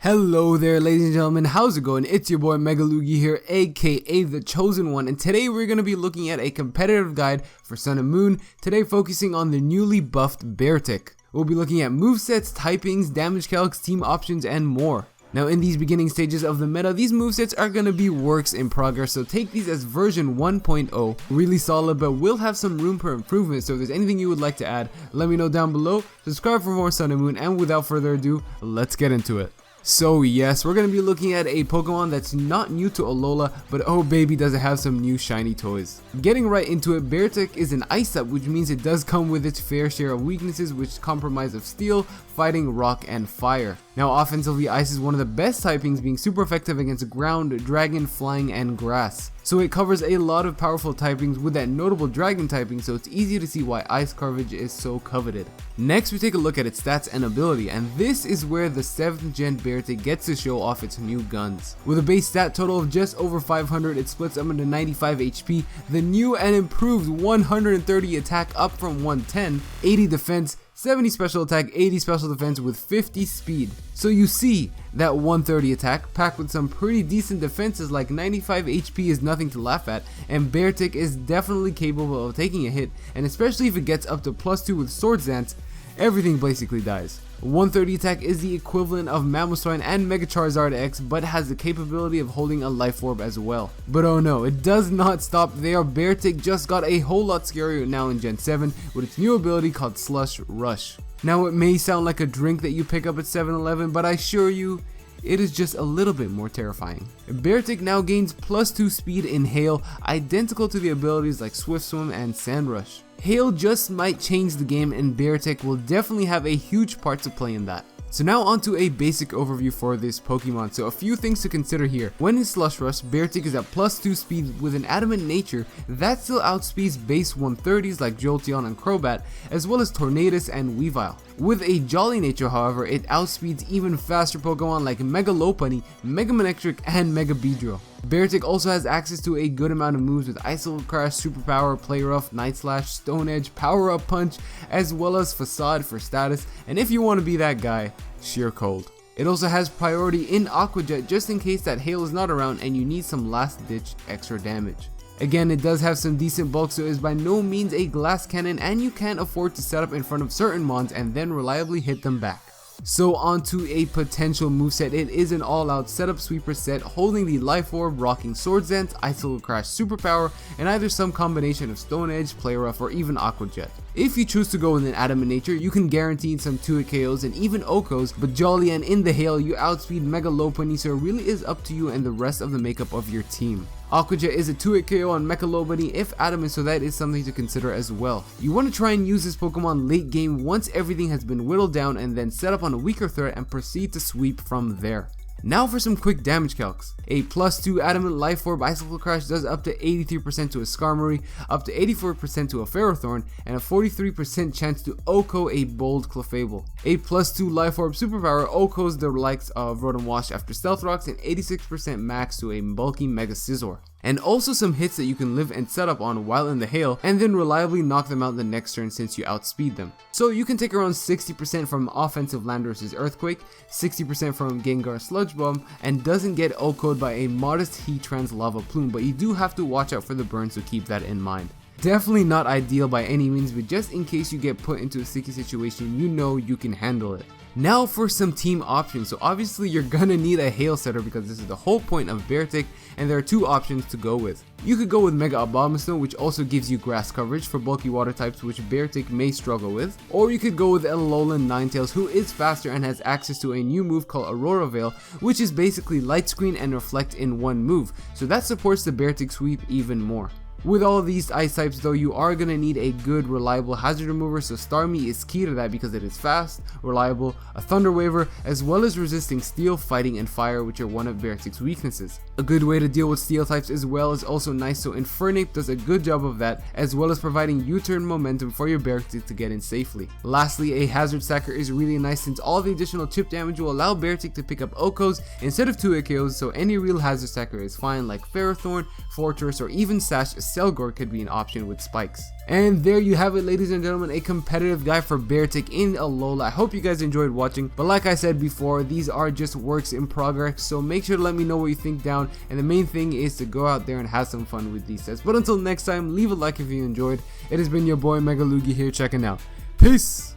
Hello there ladies and gentlemen, how's it going? It's your boy MegaLugia here, aka the Chosen One, and today we're going to be looking at a competitive guide for Sun&Moon, today focusing on the newly buffed BEARTIC. We'll be looking at movesets, typings, damage calcs, team options, and more. Now in these beginning stages of the meta, these movesets are going to be works in progress, so take these as version 1.0, really solid but will have some room for improvement, so if there's anything you would like to add, let me know down below, subscribe for more Sun&Moon, and without further ado, let's get into it. So yes, we're going to be looking at a Pokemon that's not new to Alola, but oh baby does it have some new shiny toys. Getting right into it, BEARTIC is an ice type, which means it does come with its fair share of weaknesses which comprise of steel, fighting, rock, and fire. Now offensively, ice is one of the best typings, being super effective against ground, dragon, flying, and grass. So it covers a lot of powerful typings with that notable dragon typing, so it's easy to see why ice coverage is so coveted. Next we take a look at its stats and ability, and this is where the 7th gen BEARTIC gets to show off its new guns. With a base stat total of just over 500, it splits up into 95 HP, the new and improved 130 attack up from 110, 80 defense, 70 special attack, 80 special defense with 50 speed. So you see that 130 attack packed with some pretty decent defenses like 95 HP is nothing to laugh at, and BEARTIC is definitely capable of taking a hit, and especially if it gets up to +2 with Swords Dance, everything basically dies. 130 attack is the equivalent of Mamoswine and Mega Charizard X, but has the capability of holding a life orb as well. But oh no, it does not stop there. BEARTIC just got a whole lot scarier now in Gen 7 with its new ability called SLUSH Rush. Now it may sound like a drink that you pick up at 7-Eleven, but I assure you, it is just a little bit more terrifying. BEARTIC now gains +2 speed in Hail, identical to the abilities like Swift Swim and Sand Rush. Hail just might change the game, and BEARTIC will definitely have a huge part to play in that. So now onto a basic overview for this Pokemon. So a few things to consider here. When in Slush Rush, BEARTIC is at +2 speed with an adamant nature that still outspeeds base 130s like Jolteon and Crobat, as well as Tornadus and Weavile. With a jolly nature, however, it outspeeds even faster Pokemon like Mega Lopunny, Mega Manectric, and Mega Beedrill. BEARTIC also has access to a good amount of moves with Ice Crash, Superpower, Play Rough, Night Slash, Stone Edge, Power Up Punch, as well as Facade for status, and if you want to be that guy, Sheer Cold. It also has priority in Aqua Jet just in case that Hail is not around and you need some last ditch extra damage. Again, it does have some decent bulk, so it is by no means a glass cannon, and you can't afford to set up in front of certain mons and then reliably hit them back. So onto a potential moveset. It is an all-out setup sweeper set holding the Life Orb, rocking Swords Dance, Ice Crash Superpower, and either some combination of Stone Edge, Play Rough, or even Aqua Jet. If you choose to go with an Adamant Nature, you can guarantee some 2-hit KOs and even OHKOs, but jolly and in the Hail, you outspeed Mega Lopunny, so it really is up to you and the rest of the makeup of your team. Aqua Jet is a 2-hit KO on Mecha Lopunny if adamant, so that is something to consider as well. You want to try and use this Pokemon late game once everything has been whittled down, and then set up on a weaker threat and proceed to sweep from there. Now for some quick damage calcs. A +2 Adamant Life Orb Icicle Crash does up to 83% to a Skarmory, up to 84% to a Ferrothorn, and a 43% chance to OHKO a Bold Clefable. A +2 Life Orb Superpower OHKOs the likes of Rotom Wash after Stealth Rocks, and 86% max to a bulky Mega Scizor. And also some hits that you can live and set up on while in the Hail, and then reliably knock them out the next turn since you outspeed them. So you can take around 60% from offensive Landorus's Earthquake, 60% from Gengar's Sludge Bomb, and doesn't get OHKO'd by a modest Heatran's Lava Plume, but you do have to watch out for the burn, so keep that in mind. Definitely not ideal by any means, but just in case you get put into a sticky situation, you know you can handle it. Now for some team options. So obviously you're gonna need a Hail setter because this is the whole point of BEARTIC, and there are two options to go with. You could go with Mega Abomasnow, which also gives you grass coverage for bulky water types which BEARTIC may struggle with, or you could go with Alolan Ninetales, who is faster and has access to a new move called Aurora Veil, which is basically Light Screen and Reflect in one move, so that supports the BEARTIC sweep even more. With all these ice types though, you are going to need a good reliable hazard remover, so Starmie is key to that because it is fast, reliable, a Thunder Waver, as well as resisting steel, fighting, and fire, which are one of BEARTIC's weaknesses. A good way to deal with steel types as well is also nice, so Infernape does a good job of that, as well as providing U-turn momentum for your BEARTIC to get in safely. Lastly, a Hazard Stacker is really nice since all the additional chip damage will allow BEARTIC to pick up OHKOs instead of 2-hit KOs, so any real Hazard Stacker is fine, like Ferrothorn, Fortress, or even Sash Selgor could be an option with spikes. And there you have it, ladies and gentlemen, a competitive guide for BEARTIC in Alola. I hope you guys enjoyed watching, but like I said before, these are just works in progress, so make sure to let me know what you think down, and the main thing is to go out there and have some fun with these sets. But until next time, leave a like if you enjoyed. It has been your boy MegaLugia here checking out. Peace!